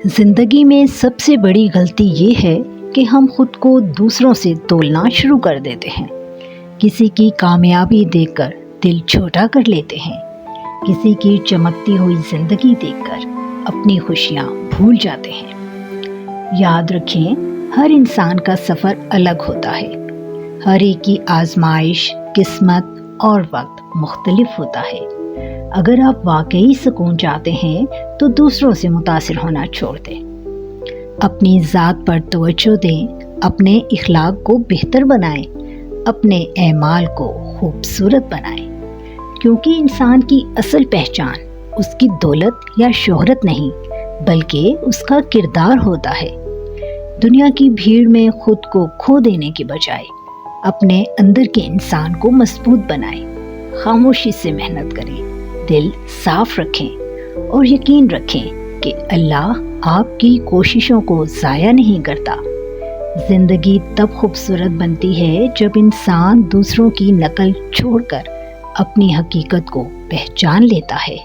زندگی میں سب سے بڑی غلطی یہ ہے کہ ہم خود کو دوسروں سے تولنا شروع کر دیتے ہیں۔ کسی کی کامیابی دیکھ کر دل چھوٹا کر لیتے ہیں، کسی کی چمکتی ہوئی زندگی دیکھ کر اپنی خوشیاں بھول جاتے ہیں۔ یاد رکھیں، ہر انسان کا سفر الگ ہوتا ہے، ہر ایک کی آزمائش، قسمت اور وقت مختلف ہوتا ہے۔ اگر آپ واقعی سکون چاہتے ہیں تو دوسروں سے متاثر ہونا چھوڑ دیں، اپنی ذات پر توجہ دیں، اپنے اخلاق کو بہتر بنائیں، اپنے اعمال کو خوبصورت بنائیں، کیونکہ انسان کی اصل پہچان اس کی دولت یا شہرت نہیں بلکہ اس کا کردار ہوتا ہے۔ دنیا کی بھیڑ میں خود کو کھو دینے کے بجائے اپنے اندر کے انسان کو مضبوط بنائیں، خاموشی سے محنت کریں، دل صاف رکھیں اور یقین رکھیں کہ اللہ آپ کی کوششوں کو ضائع نہیں کرتا۔ زندگی تب خوبصورت بنتی ہے جب انسان دوسروں کی نقل چھوڑ کر اپنی حقیقت کو پہچان لیتا ہے۔